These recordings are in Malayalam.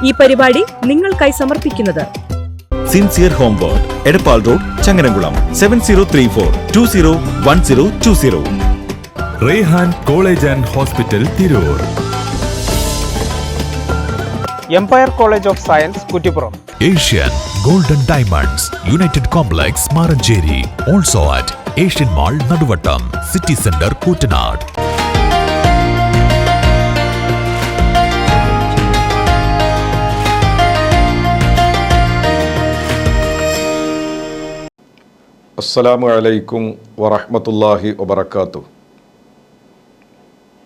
ഈ പരിപാടി നിങ്ങൾക്കായി സമർപ്പിക്കുന്നത് sincere home world, Edappal road, Changaramkulam. 7034201020. Rehan college and hospital, Tirur. Empire college of science, Kuttippuram. Asian golden diamonds, united complex, Maranchery. Also at Asian mall, Naduvattam, city centre, Koottanad. അസ്സലാമു അലൈക്കും വറഹ്മത്തുള്ളാഹി വബറകാതുഹു.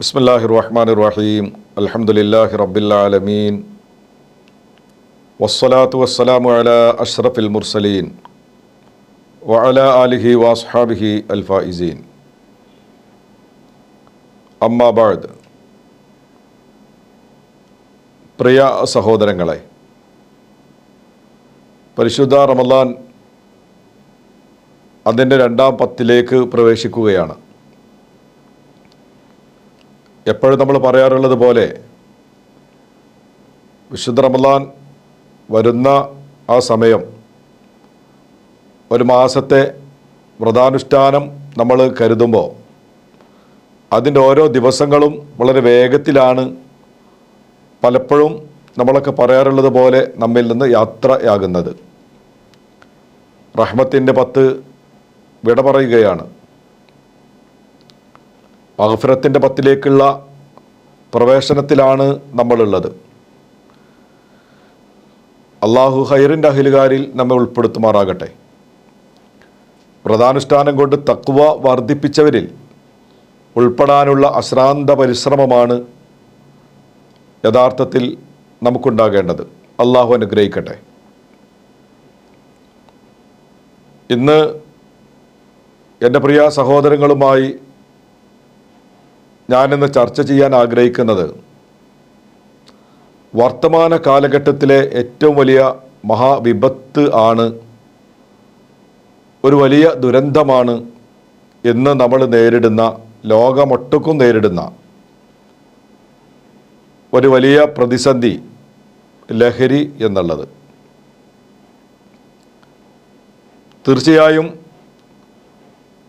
ബിസ്മില്ലാഹിർ റഹ്മാനിർ റഹീം. അൽഹംദുലില്ലാഹി റബ്ബിൽ ആലമീൻ. വസ്സലാത്തു വസ്സലാമു അലാ അഷ്റഫിൽ മുർസലീൻ വഅലാ ആലിഹി വഅസ്ഹാബിഹി അൽ ഫായിസീൻ. അമ്മാ ബഅദ്. പ്രിയ സഹോദരങ്ങളെ, പരിശുദ്ധ റമളാൻ അതിൻ്റെ 2ാം പത്തിലേക്ക് പ്രവേശിക്കുകയാണ്. എപ്പോഴും നമ്മൾ പറയാറുള്ളത് പോലെ വിശുദ്ധ റമളാൻ വരുന്ന ആ സമയം ഒരു മാസത്തെ വ്രതാനുഷ്ഠാനം നമ്മൾ കരുതുമ്പോൾ അതിൻ്റെ ഓരോ ദിവസങ്ങളും വളരെ വേഗത്തിലാണ് പലപ്പോഴും നമ്മളൊക്കെ പറയാറുള്ളത് പോലെ നമ്മിൽ നിന്ന് യാത്രയാകുന്നത്. റഹ്മത്തിൻ്റെ 10 വിട പറയുകയാണ്. മഗ്ഫിറത്തിൻ്റെ 10ലേക്കുള്ള പ്രവേശനത്തിലാണ് നമ്മളുള്ളത്. അള്ളാഹു ഖൈറിൻ്റെ അഹിലുകാരിൽ നമ്മെ ഉൾപ്പെടുത്തുമാറാകട്ടെ. വ്രതാനുഷ്ഠാനം കൊണ്ട് തഖ്വ വർദ്ധിപ്പിച്ചവരിൽ ഉൾപ്പെടാനുള്ള അശ്രാന്ത പരിശ്രമമാണ് യഥാർത്ഥത്തിൽ നമുക്കുണ്ടാകേണ്ടത്. അള്ളാഹു അനുഗ്രഹിക്കട്ടെ. ഇന്ന് എൻ്റെ പ്രിയ സഹോദരങ്ങളുമായി ഞാനിന്ന് ചർച്ച ചെയ്യാൻ ആഗ്രഹിക്കുന്നത് വർത്തമാന കാലഘട്ടത്തിലെ ഏറ്റവും വലിയ മഹാവിപത്ത് ആണ്, ഒരു വലിയ ദുരന്തമാണ് ഇന്ന് നമ്മൾ നേരിടുന്ന, ലോകമൊട്ടുക്കും നേരിടുന്ന ഒരു വലിയ പ്രതിസന്ധി, ലഹരി എന്നുള്ളത്. തീർച്ചയായും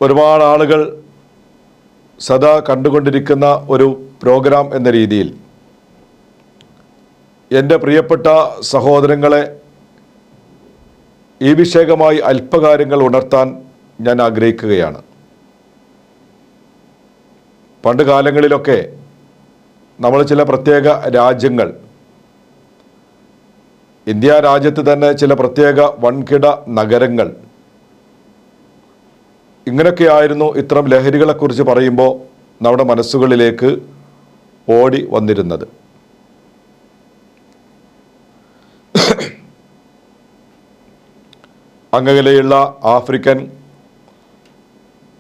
ഒരുപാട് ആളുകൾ സദാ കണ്ടുകൊണ്ടിരിക്കുന്ന ഒരു പ്രോഗ്രാം എന്ന രീതിയിൽ എൻ്റെ പ്രിയപ്പെട്ട സഹോദരങ്ങളെ ഈ വിഷയകമായി അല്പകാര്യങ്ങൾ ഉണർത്താൻ ഞാൻ ആഗ്രഹിക്കുകയാണ്. പണ്ട് കാലങ്ങളിലൊക്കെ നമ്മൾ ചില പ്രത്യേക രാജ്യങ്ങൾ, ഇന്ത്യ രാജ്യത്ത് തന്നെ ചില പ്രത്യേക വൻകിട നഗരങ്ങൾ, ഇങ്ങനെയൊക്കെയായിരുന്നു ഇത്തരം ലഹരികളെക്കുറിച്ച് പറയുമ്പോൾ നമ്മുടെ മനസ്സുകളിലേക്ക് ഓടി വന്നിരുന്നത്. അങ്ങനെയുള്ള ആഫ്രിക്കൻ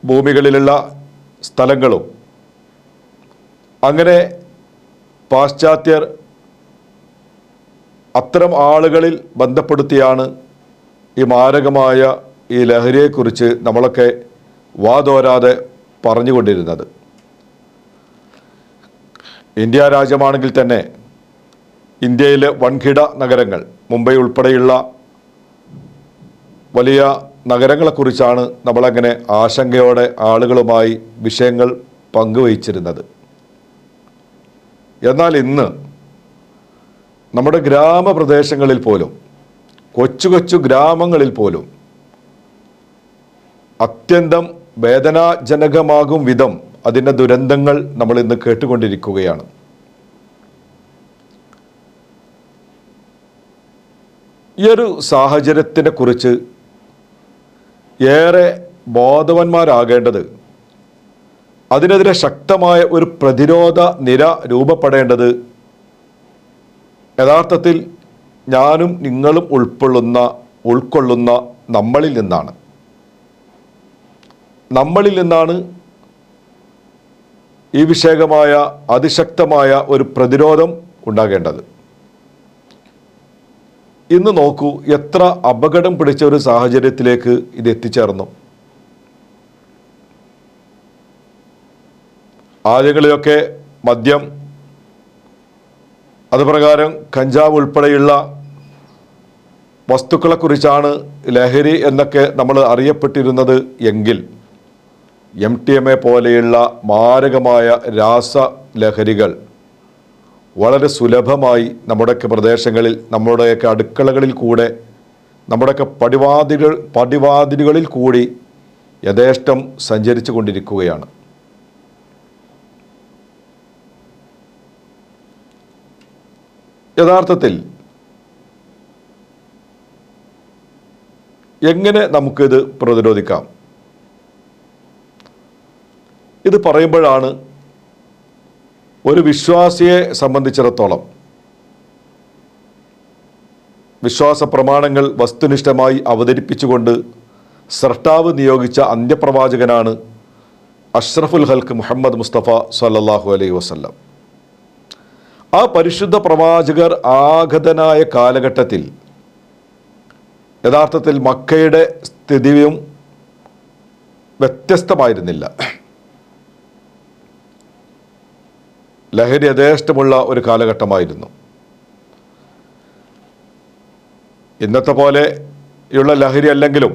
ഭൂമികളിലുള്ള സ്ഥലങ്ങളും അങ്ങനെ പാശ്ചാത്യർ അത്തരം ആളുകളിൽ ബന്ധപ്പെടുത്തിയാണ് ഈ മാരകമായ ഈ ലഹരിയെക്കുറിച്ച് നമ്മളൊക്കെ വാതോരാതെ പറഞ്ഞുകൊണ്ടിരുന്നത്. ഇന്ത്യ രാജ്യമാണെങ്കിൽ തന്നെ ഇന്ത്യയിലെ വൻകിട നഗരങ്ങൾ, മുംബൈ ഉൾപ്പെടെയുള്ള വലിയ നഗരങ്ങളെക്കുറിച്ചാണ് നമ്മളങ്ങനെ ആശങ്കയോടെ ആളുകളുമായി വിഷയങ്ങൾ പങ്കുവച്ചിരുന്നത്. എന്നാൽ ഇന്ന് നമ്മുടെ ഗ്രാമപ്രദേശങ്ങളിൽ പോലും, കൊച്ചു കൊച്ചു ഗ്രാമങ്ങളിൽ പോലും അത്യന്തം വേദനാജനകമാകും വിധം അതിൻ്റെ ദുരന്തങ്ങൾ നമ്മൾ ഇന്ന് കേട്ടുകൊണ്ടിരിക്കുകയാണ്. ഈ ഒരു സാഹചര്യത്തിനെ കുറിച്ച് ഏറെ ബോധവാന്മാരാകേണ്ടത്, അതിനെതിരെ ശക്തമായ ഒരു പ്രതിരോധ നിര രൂപപ്പെടേണ്ടത് യഥാർത്ഥത്തിൽ ഞാനും നിങ്ങളും ഉൾക്കൊള്ളുന്ന നമ്മളിൽ നിന്നാണ് ഈ വിഷയകമായ അതിശക്തമായ ഒരു പ്രതിരോധം ഉണ്ടാകേണ്ടത്. ഇന്ന് നോക്കൂ, എത്ര അപകടം പിടിച്ച ഒരു സാഹചര്യത്തിലേക്ക് ഇത് എത്തിച്ചേർന്നു. ആദ്യങ്ങളിലൊക്കെ മദ്യം അതുപ്രകാരം കഞ്ചാവ് ഉൾപ്പെടെയുള്ള വസ്തുക്കളെക്കുറിച്ചാണ് ലഹരി എന്നൊക്കെ നമ്മൾ അറിയപ്പെട്ടിരുന്നത് എങ്കിൽ MDMA പോലെയുള്ള മാരകമായ രാസലഹരികൾ വളരെ സുലഭമായി നമ്മുടെയൊക്കെ പ്രദേശങ്ങളിൽ, നമ്മുടെയൊക്കെ അടുക്കളകളിൽ കൂടെ, നമ്മുടെയൊക്കെ പടിവാതിലുകളിൽ കൂടി യഥേഷ്ടം സഞ്ചരിച്ചു കൊണ്ടിരിക്കുകയാണ്. യഥാർത്ഥത്തിൽ എങ്ങനെ നമുക്കിത് പ്രതിരോധിക്കാം? ഇത് പറയുമ്പോഴാണ് ഒരു വിശ്വാസിയെ സംബന്ധിച്ചിടത്തോളം വിശ്വാസ പ്രമാണങ്ങൾ വസ്തുനിഷ്ഠമായി അവതരിപ്പിച്ചുകൊണ്ട് സ്രഷ്ടാവ് നിയോഗിച്ച അന്ത്യപ്രവാചകനാണ് അഷ്റഫുൽ ഹൽക്ക് മുഹമ്മദ് മുസ്തഫ സല്ലല്ലാഹു അലൈഹി വസല്ലം. ആ പരിശുദ്ധ പ്രവാചകർ ആഗതനായ കാലഘട്ടത്തിൽ യഥാർത്ഥത്തിൽ മക്കയുടെ സ്ഥിതിയും വ്യത്യസ്തമായിരുന്നില്ല. ലഹരി യഥേഷ്ടമുള്ള ഒരു കാലഘട്ടമായിരുന്നു. ഇന്നത്തെ പോലെയുള്ള ലഹരി അല്ലെങ്കിലും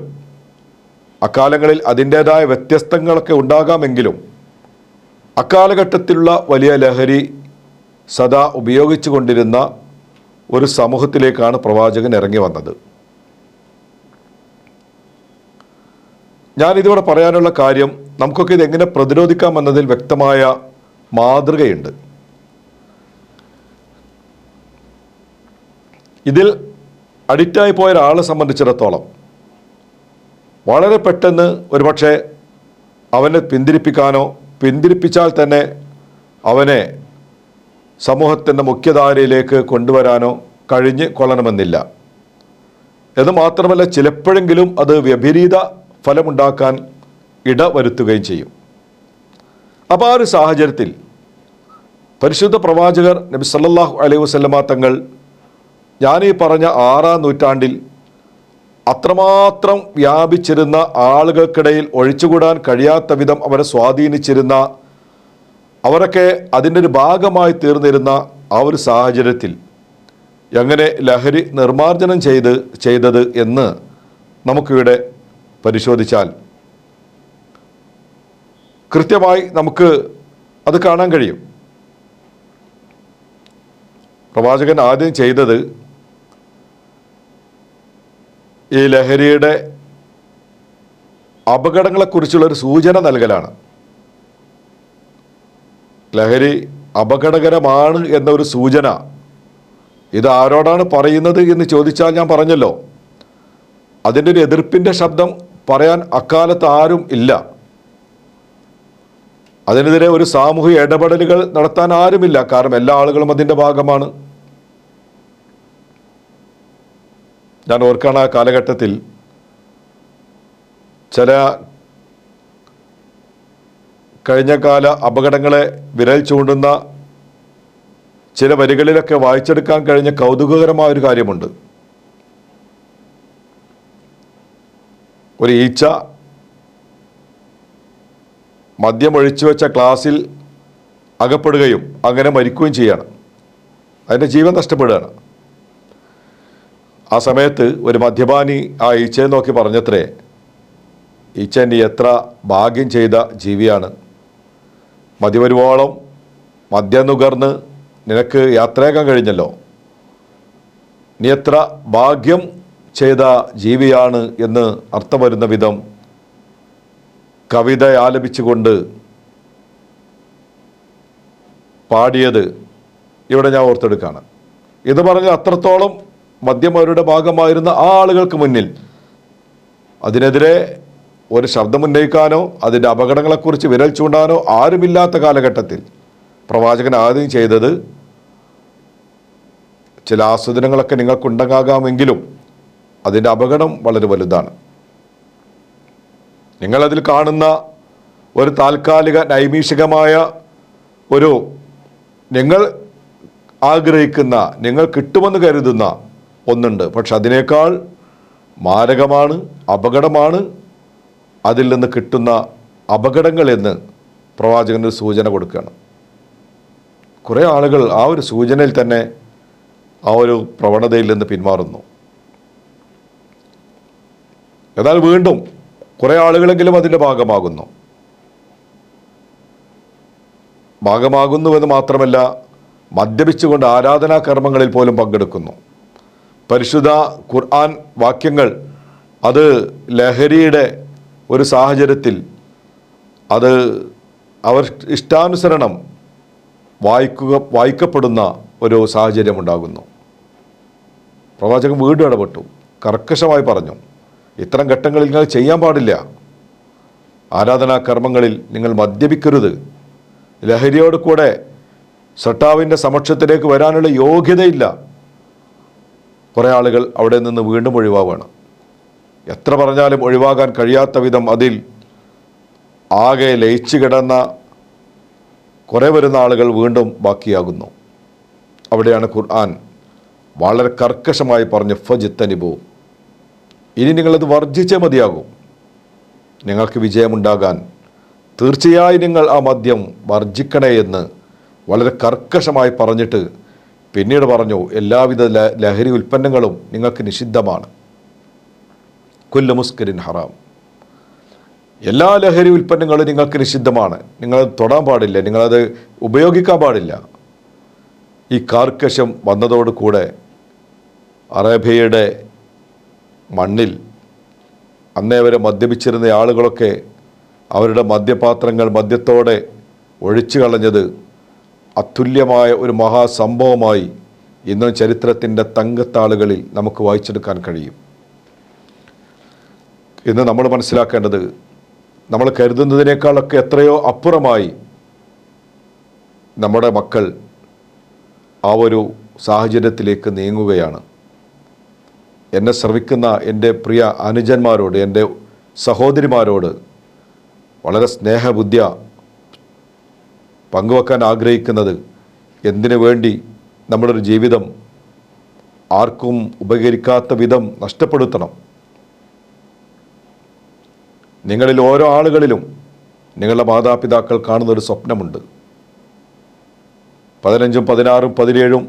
അക്കാലങ്ങളിൽ അതിൻ്റേതായ വ്യത്യസ്തങ്ങളൊക്കെ ഉണ്ടാകാമെങ്കിലും അക്കാലഘട്ടത്തിലുള്ള വലിയ ലഹരി സദാ ഉപയോഗിച്ചു കൊണ്ടിരുന്ന ഒരു സമൂഹത്തിലേക്കാണ് പ്രവാചകൻ ഇറങ്ങി വന്നത്. ഞാനിതിവിടെ പറയാനുള്ള കാര്യം, നമുക്കൊക്കെ ഇതെങ്ങനെ പ്രതിരോധിക്കാമെന്നതിൽ വ്യക്തമായ മാതൃകയുണ്ട്. ഇതിൽ അഡിക്റ്റായി പോയ ഒരാളെ സംബന്ധിച്ചിടത്തോളം വളരെ പെട്ടെന്ന് ഒരുപക്ഷെ അവനെ പിന്തിരിപ്പിച്ചാൽ തന്നെ അവനെ സമൂഹത്തിൻ്റെ മുഖ്യധാരയിലേക്ക് കൊണ്ടുവരാനോ കഴിഞ്ഞ് കൊള്ളണമെന്നില്ല. എന്ന് മാത്രമല്ല, ചിലപ്പോഴെങ്കിലും അത് വിപരീത ഫലമുണ്ടാക്കാൻ ഇടവരുത്തുകയും ചെയ്യും. അപ്പോൾ ആ ഒരു സാഹചര്യത്തിൽ പരിശുദ്ധ പ്രവാചകർ നബി സല്ലല്ലാഹു അലൈഹി വസല്ലമ തങ്ങൾ ഞാനീ പറഞ്ഞ 6-ാം നൂറ്റാണ്ടിൽ അത്രമാത്രം വ്യാപിച്ചിരുന്ന, ആളുകൾക്കിടയിൽ ഒഴിച്ചുകൂടാൻ കഴിയാത്ത വിധം അവരെ സ്വാധീനിച്ചിരുന്ന, അവരൊക്കെ അതിൻ്റെ ഒരു ഭാഗമായി തീർന്നിരുന്ന ആ ഒരു സാഹചര്യത്തിൽ എങ്ങനെ ലഹരി നിർമ്മാർജ്ജനം ചെയ്തത് എന്ന് നമുക്കിവിടെ പരിശോധിച്ചാൽ കൃത്യമായി നമുക്ക് അത് കാണാൻ കഴിയും. പ്രവാചകൻ ആദ്യം ചെയ്തത് ഈ ലഹരിയുടെ അപകടങ്ങളെക്കുറിച്ചുള്ളൊരു സൂചന നൽകലാണ്. ലഹരി അപകടകരമാണ് എന്നൊരു സൂചന ഇത് ആരോടാണ് പറയുന്നത് എന്ന് ചോദിച്ചാൽ ഞാൻ പറഞ്ഞല്ലോ, അതിൻ്റെ ഒരു എതിർപ്പിൻ്റെ ശബ്ദം പറയാൻ അക്കാലത്ത് ആരും ഇല്ല. അതിനെതിരെ ഒരു സാമൂഹിക ഇടപെടലുകൾ നടത്താൻ ആരുമില്ല. കാരണം എല്ലാ ആളുകളും അതിൻ്റെ ഭാഗമാണ്. ഞാൻ ഓർക്കാണ്, ആ കാലഘട്ടത്തിൽ ചില കഴിഞ്ഞകാല അപകടങ്ങളെ വിരൽ ചൂണ്ടുന്ന ചില വരികളിലൊക്കെ വായിച്ചെടുക്കാൻ കഴിഞ്ഞ കൗതുകകരമായ ഒരു കാര്യമുണ്ട്. ഒരു ഈച്ച മദ്യം ഒഴിച്ചു വെച്ച ഗ്ലാസിൽ അകപ്പെടുകയും അങ്ങനെ മരിക്കുകയും ചെയ്യാണ്. അതിൻ്റെ ജീവൻ നഷ്ടപ്പെടുകയാണ്. ആ സമയത്ത് ഒരു മദ്യപാനി ആ ഈച്ചയെ നോക്കി പറഞ്ഞത്രേ, ഈച്ച നീ എത്ര ഭാഗ്യം ചെയ്ത ജീവിയാണ്, മതിവരുവോളം മദ്യം നുകർന്ന് നിനക്ക് യാത്രയാക്കാൻ കഴിഞ്ഞല്ലോ, നീ എത്ര ഭാഗ്യം ചെയ്ത ജീവിയാണ് എന്ന് അർത്ഥം വരുന്ന വിധം കവിത ആലപിച്ചുകൊണ്ട് പാടിയത് ഇവിടെ ഞാൻ ഓർത്തെടുക്കുകയാണ്. ഇത് പറഞ്ഞാൽ അത്രത്തോളം മദ്യം അവരുടെ ഭാഗമായിരുന്ന ആ ആളുകൾക്ക് മുന്നിൽ അതിനെതിരെ ഒരു ശബ്ദമുന്നയിക്കാനോ അതിൻ്റെ അപകടങ്ങളെക്കുറിച്ച് വിരൽ ചൂണ്ടാനോ ആരുമില്ലാത്ത കാലഘട്ടത്തിൽ പ്രവാചകൻ ആദ്യം ചെയ്തത്, ചില ആസ്വാദനങ്ങളൊക്കെ നിങ്ങൾക്കുണ്ടാകാമെങ്കിലും അതിൻ്റെ അപകടം വളരെ വലുതാണ്. നിങ്ങളതിൽ കാണുന്ന ഒരു താൽക്കാലിക നൈമിഷികമായ ഒരു നിങ്ങൾ ആഗ്രഹിക്കുന്ന, നിങ്ങൾ കിട്ടുമെന്ന് കരുതുന്ന ഒന്നുണ്ട്. പക്ഷെ അതിനേക്കാൾ മാരകമാണ്, അപകടമാണ് അതിൽ നിന്ന് കിട്ടുന്ന അപകടങ്ങൾ എന്ന് പ്രവാചകൻ ഒരു സൂചന കൊടുക്കുകയാണ്. കുറേ ആളുകൾ ആ ഒരു സൂചനയിൽ തന്നെ ആ ഒരു പ്രവണതയിൽ നിന്ന് പിന്മാറുന്നു. എന്നാൽ വീണ്ടും കുറേ ആളുകളെങ്കിലും അതിൻ്റെ ഭാഗമാകുന്നുവെന്ന് മാത്രമല്ല, മദ്യപിച്ചുകൊണ്ട് ആരാധനാ കർമ്മങ്ങളിൽ പോലും പങ്കെടുക്കുന്നു. പരിശുദ്ധ ഖുർആൻ വാക്യങ്ങൾ അത് ലഹരിയുടെ ഒരു സാഹചര്യത്തിൽ അത് അവർ ഇഷ്ടാനുസരണം വായിക്കപ്പെടുന്ന ഒരു സാഹചര്യമുണ്ടാകുന്നു. പ്രവാചകൻ വീണ്ടും ഇടപെട്ടു, കർക്കശമായി പറഞ്ഞു, ഇത്തരം ഘട്ടങ്ങളിൽ നിങ്ങൾ ചെയ്യാൻ പാടില്ല. ആരാധനാ കർമ്മങ്ങളിൽ നിങ്ങൾ മദ്യപിക്കരുത്. ലഹരിയോട് കൂടെ സട്ടാവിൻ്റെ സമക്ഷത്തിലേക്ക് വരാനുള്ള യോഗ്യതയില്ല. കുറേ ആളുകൾ അവിടെ നിന്ന് വീണ്ടും ഒഴിവാവുകയാണ്. എത്ര പറഞ്ഞാലും ഒഴിവാകാൻ കഴിയാത്ത വിധം അതിൽ ആകെ ലയിച്ചു കിടന്ന കുറേ വരുന്ന ആളുകൾ വീണ്ടും ബാക്കിയാകുന്നു. അവിടെയാണ് ഖുർആൻ വളരെ കർക്കശമായി പറഞ്ഞ് ഫജ്തനിബു, ഇനി നിങ്ങളത് വർജിച്ചേ മതിയാകും. നിങ്ങൾക്ക് വിജയമുണ്ടാകാൻ തീർച്ചയായും നിങ്ങൾ ആ മദ്യം വർജിക്കണേ എന്ന് വളരെ കർക്കശമായി പറഞ്ഞിട്ട് പിന്നീട് പറഞ്ഞു, എല്ലാവിധ ലഹരി ഉൽപ്പന്നങ്ങളും നിങ്ങൾക്ക് നിഷിദ്ധമാണ്. കുല്ലു മുസ്കരിൻ ഹറാം, എല്ലാ ലഹരി ഉൽപ്പന്നങ്ങളും നിങ്ങൾക്ക് നിഷിദ്ധമാണ്. നിങ്ങളത് തൊടാൻ പാടില്ല, നിങ്ങളത് ഉപയോഗിക്കാൻ പാടില്ല. ഈ കാർക്കശം വന്നതോടുകൂടെ അറേബ്യയുടെ മണ്ണിൽ അന്നേ വരെ മദ്യപിച്ചിരുന്ന ആളുകളൊക്കെ അവരുടെ മദ്യപാത്രങ്ങൾ മദ്യത്തോടെ ഒഴിച്ചു കളഞ്ഞത് അതുല്യമായ ഒരു മഹാസംഭവമായി ഇന്നും ചരിത്രത്തിൻ്റെ തങ്കത്താളുകളിൽ നമുക്ക് വായിച്ചെടുക്കാൻ കഴിയും. ഇന്ന് നമ്മൾ മനസ്സിലാക്കേണ്ടത്, നമ്മൾ കരുതുന്നതിനേക്കാളൊക്കെ എത്രയോ അപ്പുറമായി നമ്മുടെ മക്കൾ ആ ഒരു സാഹചര്യത്തിലേക്ക് നീങ്ങുകയാണ്. എന്നെ ശ്രവിക്കുന്ന എൻ്റെ പ്രിയ അനുജന്മാരോട്, എൻ്റെ സഹോദരിമാരോട് വളരെ സ്നേഹബുദ്ധിയ പങ്കുവെക്കാൻ ആഗ്രഹിക്കുന്നത്, എന്തിനു വേണ്ടി നമ്മുടെ ഒരു ജീവിതം ആർക്കും ഉപകരിക്കാത്ത വിധം നഷ്ടപ്പെടുത്തണം? നിങ്ങളിൽ ഓരോ ആളുകളിലും നിങ്ങളുടെ മാതാപിതാക്കൾ കാണുന്നൊരു സ്വപ്നമുണ്ട്. 15, 16, 17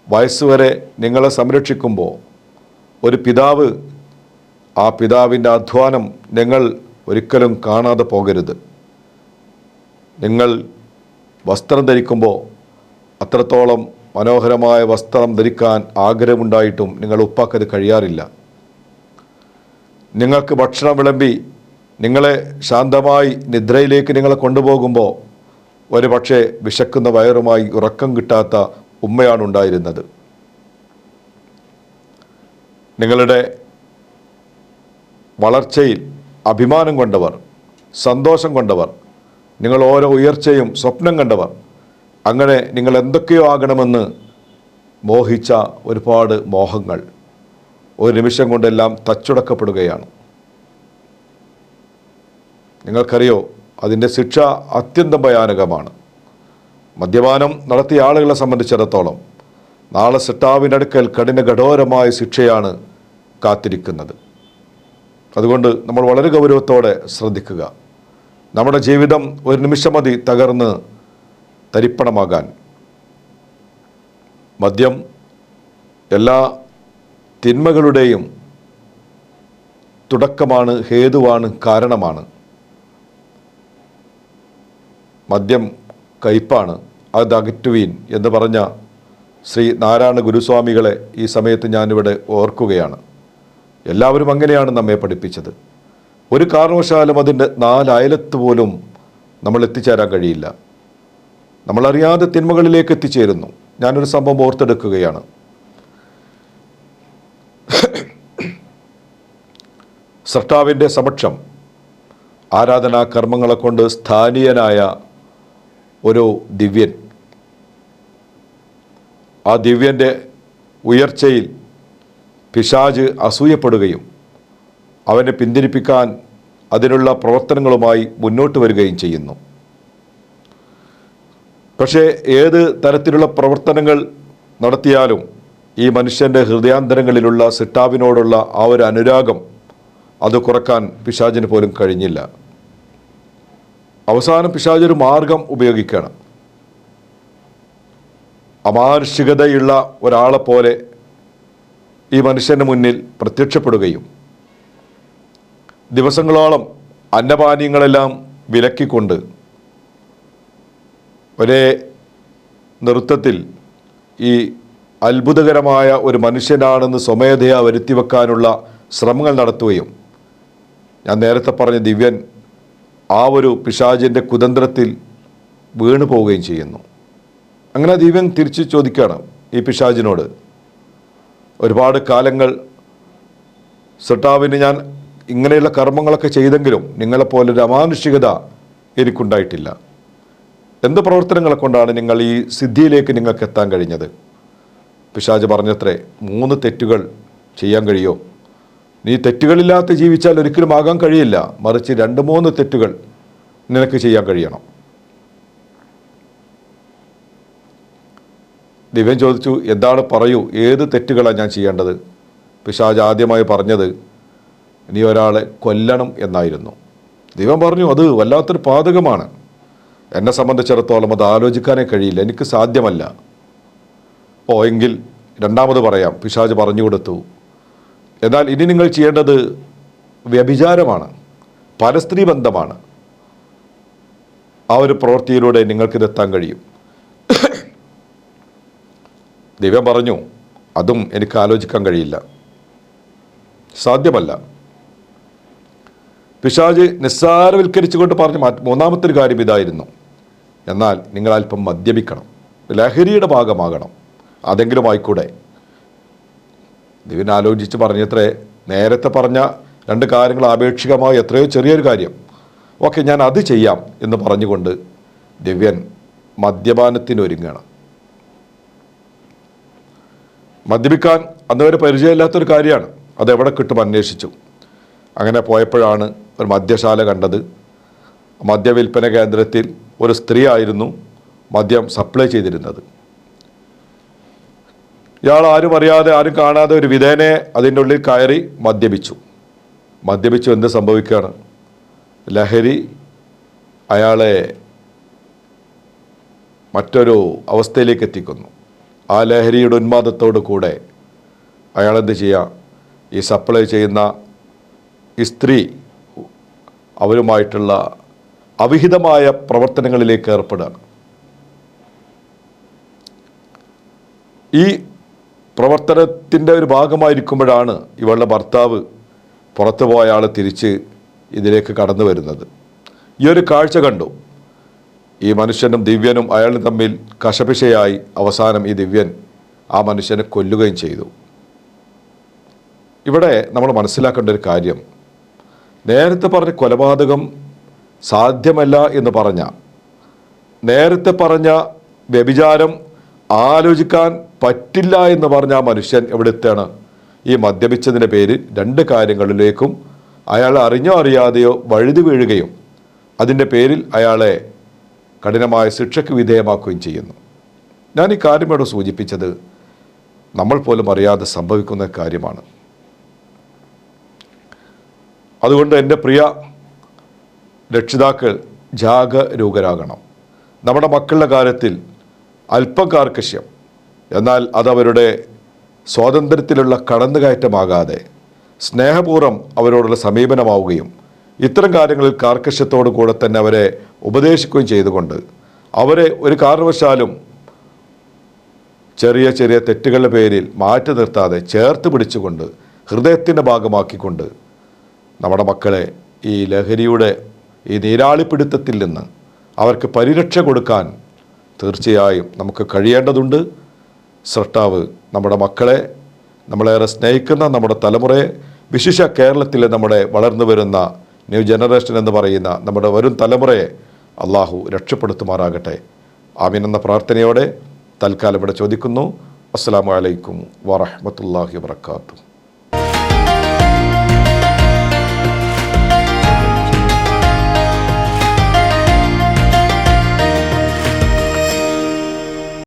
വയസ്സുവരെ നിങ്ങളെ സംരക്ഷിക്കുമ്പോൾ ഒരു പിതാവ്, ആ പിതാവിൻ്റെ അധ്വാനം നിങ്ങൾ ഒരിക്കലും കാണാതെ പോകരുത്. നിങ്ങൾ വസ്ത്രം ധരിക്കുമ്പോൾ അത്രത്തോളം മനോഹരമായ വസ്ത്രം ധരിക്കാൻ ആഗ്രഹമുണ്ടായിട്ടും നിങ്ങൾ ഉപ്പാക്കത് കഴിയാറില്ല. നിങ്ങൾക്ക് ഭക്ഷണം വിളമ്പി നിങ്ങളെ ശാന്തമായി നിദ്രയിലേക്ക് നിങ്ങളെ കൊണ്ടുപോകുമ്പോൾ ഒരു പക്ഷേ വിശക്കുന്ന വയറുമായി ഉറക്കം കിട്ടാത്ത ഉമ്മയാണ് ഉണ്ടായിരുന്നത്. നിങ്ങളുടെ വളർച്ചയിൽ അഭിമാനം കൊണ്ടവർ, സന്തോഷം കൊണ്ടവർ, നിങ്ങൾ ഓരോ ഉയർച്ചയും സ്വപ്നം കണ്ടവർ, അങ്ങനെ നിങ്ങൾ എന്തൊക്കെയോ ആകണമെന്ന് മോഹിച്ച ഒരുപാട് മോഹങ്ങൾ ഒരു നിമിഷം കൊണ്ടെല്ലാം തച്ചുടക്കപ്പെടുകയാണ്. നിങ്ങൾക്കറിയോ, അതിൻ്റെ ശിക്ഷ അത്യന്തം ഭയാനകമാണ്. മദ്യപാനം നടത്തിയ ആളുകളെ സംബന്ധിച്ചിടത്തോളം നാളെ സട്ടാവിൻ്റെ അടുക്കൽ കഠിനകഠോരമായ ശിക്ഷയാണ് കാത്തിരിക്കുന്നത്. അതുകൊണ്ട് നമ്മൾ വളരെ ഗൗരവത്തോടെ ശ്രദ്ധിക്കുക. നമ്മുടെ ജീവിതം ഒരു നിമിഷം മതി തകർന്ന് തരിപ്പണമാകാൻ. മദ്യം എല്ലാ തിന്മകളുടെയും തുടക്കമാണ്, ഹേതുവാണ്, കാരണമാണ്. മദ്യം കയ്പാണ്, അത് അകറ്റുവീൻ എന്ന് പറഞ്ഞ ശ്രീ നാരായണ ഗുരുസ്വാമികളെ ഈ സമയത്ത് ഞാനിവിടെ ഓർക്കുകയാണ്. എല്ലാവരും അങ്ങനെയാണ് നമ്മെ പഠിപ്പിച്ചത്. ഒരു കാരണവശാലും അതിൻ്റെ 4 അയലത്ത് പോലും നമ്മൾ എത്തിച്ചേരാൻ കഴിയില്ല. നമ്മളറിയാതെ തിന്മകളിലേക്ക് എത്തിച്ചേരുന്നു. ഞാനൊരു സംഭവം ഓർത്തെടുക്കുകയാണ്. സൃഷ്ടാവിൻ്റെ സമക്ഷം ആരാധനാ കർമ്മങ്ങളെ കൊണ്ട് സ്ഥാനീയനായ ഒരു ദിവ്യൻ, ആ ദിവ്യൻ്റെ ഉയർച്ചയിൽ പിശാച് അസൂയപ്പെടുകയും അവനെ പിന്തിരിപ്പിക്കാൻ അതിനുള്ള പ്രവർത്തനങ്ങളുമായി മുന്നോട്ട് വരികയും ചെയ്യുന്നു. പക്ഷേ ഏത് തരത്തിലുള്ള പ്രവർത്തനങ്ങൾ നടത്തിയാലും ഈ മനുഷ്യൻ്റെ ഹൃദയാന്തരങ്ങളിലുള്ള സിട്ടാവിനോടുള്ള ആ ഒരു അനുരാഗം അത് കുറക്കാൻ പിശാചിന് പോലും കഴിഞ്ഞില്ല. അവസാനം പിശാച് ഒരു മാർഗം ഉപയോഗിക്കണം. അമാനുഷികതയുള്ള ഒരാളെപ്പോലെ ഈ മനുഷ്യന് മുന്നിൽ പ്രത്യക്ഷപ്പെടുകയും ദിവസങ്ങളോളം അന്നപാനീയങ്ങളെല്ലാം വിലക്കിക്കൊണ്ട് ഒരേ നൃത്തത്തിൽ ഈ അത്ഭുതകരമായ ഒരു മനുഷ്യനാണെന്ന് സ്വമേധയാ വരുത്തിവെക്കാനുള്ള ശ്രമങ്ങൾ നടത്തുകയും ഞാൻ നേരത്തെ പറഞ്ഞ ദിവ്യൻ ആ ഒരു പിശാചിൻ്റെ കുതന്ത്രത്തിൽ വീണു പോവുകയും ചെയ്യുന്നു. അങ്ങനെ ദിവ്യൻ തിരിച്ചു ചോദിക്കുകയാണ് ഈ പിശാചിനോട്, ഒരുപാട് കാലങ്ങൾ സൃഷ്ടാവിന് ഞാൻ ഇങ്ങനെയുള്ള കർമ്മങ്ങളൊക്കെ ചെയ്തെങ്കിലും നിങ്ങളെപ്പോലൊരു അമാനുഷികത എനിക്കുണ്ടായിട്ടില്ല. എന്ത് പ്രവർത്തനങ്ങളെ കൊണ്ടാണ് നിങ്ങൾ ഈ സിദ്ധിയിലേക്ക് നിങ്ങൾക്ക് എത്താൻ കഴിഞ്ഞത്? പിശാച് പറഞ്ഞത്രേ, 3 തെറ്റുകൾ ചെയ്യാൻ കഴിയോ? നീ തെറ്റുകളില്ലാത്ത ജീവിച്ചാൽ ഒരിക്കലും ആകാൻ കഴിയില്ല, മറിച്ച് 2-3 തെറ്റുകൾ നിനക്ക് ചെയ്യാൻ കഴിയണം. ദിവ്യൻ ചോദിച്ചു, എന്താണ് പറയൂ, ഏത് തെറ്റുകളാണ് ഞാൻ ചെയ്യേണ്ടത്? പിശാച് ആദ്യമായി പറഞ്ഞത് നീ ഒരാളെ കൊല്ലണം എന്നായിരുന്നു. ദിവ്യൻ പറഞ്ഞു, അത് വല്ലാത്തൊരു പാതകമാണ്, എന്നെ സംബന്ധിച്ചിടത്തോളം അത് ആലോചിക്കാനേ കഴിയില്ല, എനിക്ക് സാധ്യമല്ല. എങ്കിൽ രണ്ടാമത് പറയാം. പിശാച് പറഞ്ഞു കൊടുത്തു, എന്നാൽ ഇനി നിങ്ങൾ ചെയ്യേണ്ടത് വ്യഭിചാരമാണ്, പരസ്ത്രീ ബന്ധമാണ്. ആ ഒരു പ്രവൃത്തിയിലൂടെ നിങ്ങൾക്കിതെത്താൻ കഴിയും. ദിവ്യൻ പറഞ്ഞു, അതും എനിക്ക് ആലോചിക്കാൻ കഴിയില്ല, സാധ്യമല്ല. പിശാച് നിസ്സാരവൽക്കരിച്ചുകൊണ്ട് പറഞ്ഞു മൂന്നാമത്തെ ഒരു കാര്യം ഇതായിരുന്നു, എന്നാൽ നിങ്ങൾ അല്പം മദ്യപിക്കണം, ലഹരിയുടെ ഭാഗമാകണം, അതെങ്കിലും ആയിക്കൂടെ? ദിവ്യൻ ആലോചിച്ച് പറഞ്ഞത്രേ, നേരത്തെ പറഞ്ഞ 2 കാര്യങ്ങൾ ആപേക്ഷികമായി എത്രയോ ചെറിയൊരു കാര്യം, ഓക്കെ ഞാൻ അത് ചെയ്യാം എന്ന് പറഞ്ഞുകൊണ്ട് ദിവ്യൻ മദ്യപാനത്തിനൊരുങ്ങണം. മദ്യപിക്കാൻ അന്ന് വരെ പരിചയമില്ലാത്തൊരു കാര്യമാണ്, അതെവിടെ കിട്ടും അന്വേഷിച്ചു. അങ്ങനെ പോയപ്പോഴാണ് ഒരു മദ്യശാല കണ്ടത്. മദ്യവിൽപ്പന കേന്ദ്രത്തിൽ ഒരു സ്ത്രീ ആയിരുന്നു മദ്യം സപ്ലൈ ചെയ്തിരുന്നത്. ഇയാൾ ആരും അറിയാതെ ആരും കാണാതെ ഒരു വിധേനെ അതിൻ്റെ ഉള്ളിൽ കയറി മദ്യപിച്ചു എന്ത് സംഭവിക്കുകയാണ്? ലഹരി അയാളെ മറ്റൊരു അവസ്ഥയിലേക്ക് എത്തിക്കുന്നു. ആ ലഹരിയുടെ ഉന്മാദത്തോടു കൂടെ അയാളെന്ത് ചെയ്യുക, ഈ സപ്ലൈ ചെയ്യുന്ന ഈ സ്ത്രീ അവരുമായിട്ടുള്ള അവിഹിതമായ പ്രവർത്തനങ്ങളിലേക്ക് ഏർപ്പെടുകയാണ്. ഈ പ്രവർത്തനത്തിൻ്റെ ഒരു ഭാഗമായിരിക്കുമ്പോഴാണ് ഇവളുടെ ഭർത്താവ് പുറത്തു പോയ ആൾ തിരിച്ച് ഇതിലേക്ക് കടന്നു വരുന്നത്. ഈ ഒരു കാഴ്ച കണ്ടു ഈ മനുഷ്യനും ദിവ്യനും അയാളും തമ്മിൽ കശപിശയായി. അവസാനം ഈ ദിവ്യൻ ആ മനുഷ്യനെ കൊല്ലുകയും ചെയ്തു. ഇവിടെ നമ്മൾ മനസ്സിലാക്കേണ്ട ഒരു കാര്യം, നേരത്തെ പറഞ്ഞ കൊലപാതകം സാധ്യമല്ല എന്ന് പറഞ്ഞ, നേരത്തെ പറഞ്ഞ വ്യഭിചാരം ആലോചിക്കാൻ പറ്റില്ല എന്ന് പറഞ്ഞ ആ മനുഷ്യൻ എവിടുത്തെയാണ്? ഈ മദ്യപിച്ചതിൻ്റെ പേരിൽ 2 കാര്യങ്ങളിലേക്കും അയാൾ അറിഞ്ഞോ അറിയാതെയോ വഴുതി വീഴുകയും അതിൻ്റെ പേരിൽ അയാളെ കഠിനമായ ശിക്ഷയ്ക്ക് വിധേയമാക്കുകയും ചെയ്യുന്നു. ഞാൻ ഈ കാര്യം ഇവിടെ സൂചിപ്പിച്ചത് നമ്മൾ പോലും അറിയാതെ സംഭവിക്കുന്ന കാര്യമാണ്. അതുകൊണ്ട് എൻ്റെ പ്രിയ രക്ഷിതാക്കൾ ജാഗരൂകരാകണം. നമ്മുടെ മക്കളുടെ കാര്യത്തിൽ അല്പം കാർക്കശ്യം, എന്നാൽ അതവരുടെ സ്വാതന്ത്ര്യത്തിലുള്ള കടന്നുകയറ്റമാകാതെ സ്നേഹപൂർവ്വം അവരോടുള്ള സമീപനമാവുകയും ഇത്തരം കാര്യങ്ങളിൽ കാർക്കശ്യത്തോടു കൂടെ തന്നെ അവരെ ഉപദേശിക്കുകയും ചെയ്തുകൊണ്ട് അവരെ ഒരു കാരണവശാലും ചെറിയ ചെറിയ തെറ്റുകളുടെ പേരിൽ മാറ്റി നിർത്താതെ ചേർത്ത് പിടിച്ചുകൊണ്ട് ഹൃദയത്തിൻ്റെ ഭാഗമാക്കിക്കൊണ്ട് നമ്മുടെ മക്കളെ ഈ ലഹരിയുടെ ഈ നീരാളിപ്പിടുത്തത്തിൽ നിന്ന് അവർക്ക് പരിരക്ഷ കൊടുക്കാൻ തീർച്ചയായും നമുക്ക് കഴിയേണ്ടതുണ്ട്. സൃഷ്ടാവ് നമ്മുടെ മക്കളെ, നമ്മളേറെ സ്നേഹിക്കുന്ന നമ്മുടെ തലമുറയെ, വിശിഷ്യ കേരളത്തിലെ നമ്മുടെ വളർന്നു വരുന്ന ന്യൂ ജനറേഷൻ എന്ന് പറയുന്ന നമ്മുടെ വരും തലമുറയെ അള്ളാഹു രക്ഷപ്പെടുത്തുമാറാകട്ടെ. ആമീൻ എന്ന പ്രാർത്ഥനയോടെ തൽക്കാലം ഇവിടെ ചോദിക്കുന്നു. അസ്സലാമു അലൈക്കും വറഹ്മത്തുള്ളാഹി വബറകാതുഹു.